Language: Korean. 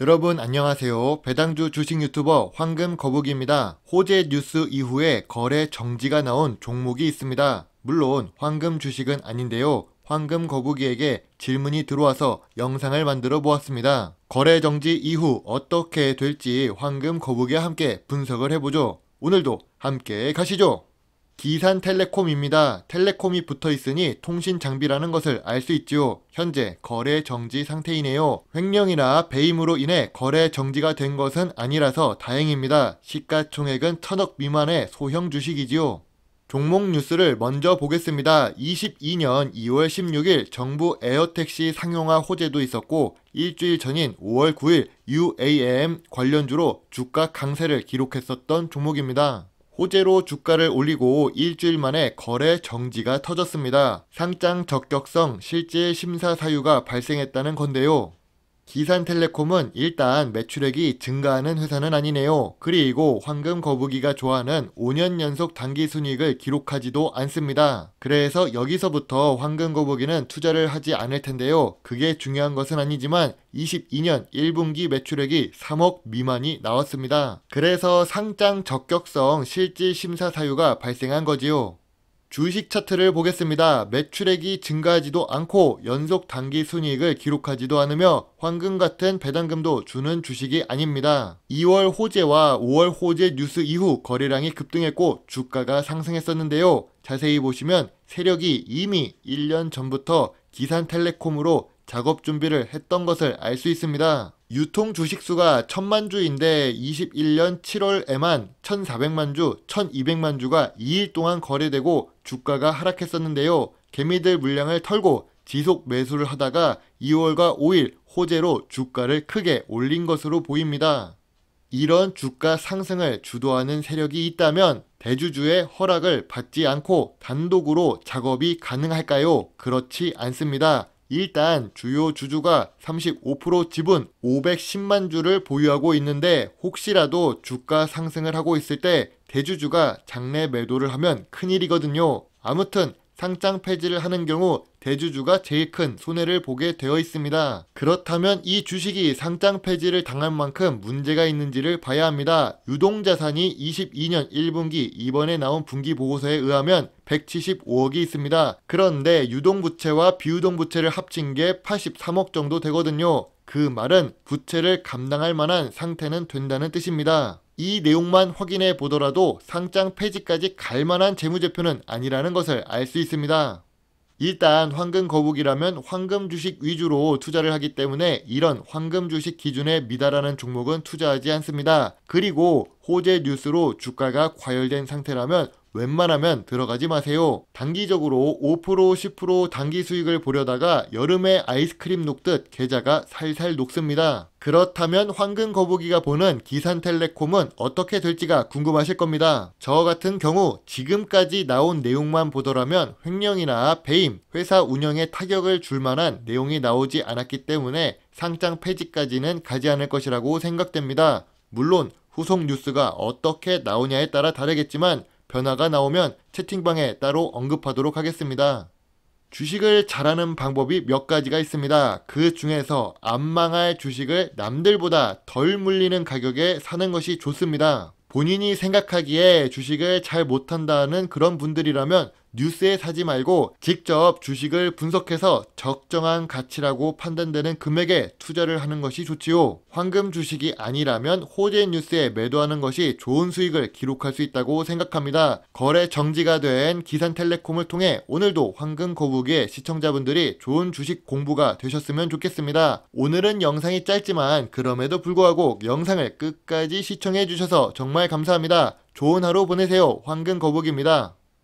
여러분 안녕하세요. 배당주 주식 유튜버 황금거북이입니다. 호재 뉴스 이후에 거래 정지가 나온 종목이 있습니다. 물론 황금 주식은 아닌데요. 황금거북이에게 질문이 들어와서 영상을 만들어 보았습니다. 거래 정지 이후 어떻게 될지 황금거북이와 함께 분석을 해보죠. 오늘도 함께 가시죠. 기산텔레콤입니다. 텔레콤이 붙어 있으니 통신 장비라는 것을 알 수 있지요. 현재 거래 정지 상태이네요. 횡령이나 배임으로 인해 거래 정지가 된 것은 아니라서 다행입니다. 시가총액은 1000억 미만의 소형 주식이지요. 종목 뉴스를 먼저 보겠습니다. 22년 2월 16일 정부 에어택시 상용화 호재도 있었고 일주일 전인 5월 9일 UAM 관련주로 주가 강세를 기록했었던 종목입니다. 호재로 주가를 올리고 일주일 만에 거래 정지가 터졌습니다. 상장 적격성 실질 심사 사유가 발생했다는 건데요. 기산텔레콤은 일단 매출액이 증가하는 회사는 아니네요. 그리고 황금거북이가 좋아하는 5년 연속 당기순이익을 기록하지도 않습니다. 그래서 여기서부터 황금거북이는 투자를 하지 않을 텐데요. 그게 중요한 것은 아니지만 22년 1분기 매출액이 3억 미만이 나왔습니다. 그래서 상장 적격성 실질 심사 사유가 발생한 거지요. 주식 차트를 보겠습니다. 매출액이 증가하지도 않고 연속 단기 순이익을 기록하지도 않으며 황금 같은 배당금도 주는 주식이 아닙니다. 2월 호재와 5월 호재 뉴스 이후 거래량이 급등했고 주가가 상승했었는데요. 자세히 보시면 세력이 이미 1년 전부터 기산텔레콤으로 작업 준비를 했던 것을 알 수 있습니다. 유통 주식수가 1000만 주인데 21년 7월에만 1400만 주, 1200만 주가 2일 동안 거래되고 주가가 하락했었는데요. 개미들 물량을 털고 지속 매수를 하다가 2월과 5일 호재로 주가를 크게 올린 것으로 보입니다. 이런 주가 상승을 주도하는 세력이 있다면 대주주의 허락을 받지 않고 단독으로 작업이 가능할까요? 그렇지 않습니다. 일단 주요 주주가 35% 지분 510만 주를 보유하고 있는데 혹시라도 주가 상승을 하고 있을 때 대주주가 장내 매도를 하면 큰일이거든요. 아무튼 상장 폐지를 하는 경우 대주주가 제일 큰 손해를 보게 되어 있습니다. 그렇다면 이 주식이 상장 폐지를 당할 만큼 문제가 있는지를 봐야 합니다. 유동자산이 22년 1분기 이번에 나온 분기보고서에 의하면 175억이 있습니다. 그런데 유동부채와 비유동부채를 합친 게 83억 정도 되거든요. 그 말은 부채를 감당할 만한 상태는 된다는 뜻입니다. 이 내용만 확인해 보더라도 상장 폐지까지 갈 만한 재무제표는 아니라는 것을 알 수 있습니다. 일단 황금거북이라면 황금 주식 위주로 투자를 하기 때문에 이런 황금 주식 기준에 미달하는 종목은 투자하지 않습니다. 그리고 호재 뉴스로 주가가 과열된 상태라면 웬만하면 들어가지 마세요. 단기적으로 5% 10% 단기 수익을 보려다가 여름에 아이스크림 녹듯 계좌가 살살 녹습니다. 그렇다면 황금거북이가 보는 기산텔레콤은 어떻게 될지가 궁금하실 겁니다. 저 같은 경우 지금까지 나온 내용만 보더라면 횡령이나 배임, 회사 운영에 타격을 줄 만한 내용이 나오지 않았기 때문에 상장 폐지까지는 가지 않을 것이라고 생각됩니다. 물론 후속 뉴스가 어떻게 나오냐에 따라 다르겠지만 변화가 나오면 채팅방에 따로 언급하도록 하겠습니다. 주식을 잘하는 방법이 몇 가지가 있습니다. 그 중에서 안 망할 주식을 남들보다 덜 물리는 가격에 사는 것이 좋습니다. 본인이 생각하기에 주식을 잘 못한다는 그런 분들이라면 뉴스에 사지 말고 직접 주식을 분석해서 적정한 가치라고 판단되는 금액에 투자를 하는 것이 좋지요. 황금 주식이 아니라면 호재 뉴스에 매도하는 것이 좋은 수익을 기록할 수 있다고 생각합니다. 거래 정지가 된 기산텔레콤을 통해 오늘도 황금거북이의 시청자분들이 좋은 주식 공부가 되셨으면 좋겠습니다. 오늘은 영상이 짧지만 그럼에도 불구하고 영상을 끝까지 시청해 주셔서 정말 감사합니다. 좋은 하루 보내세요. 황금거북이입니다.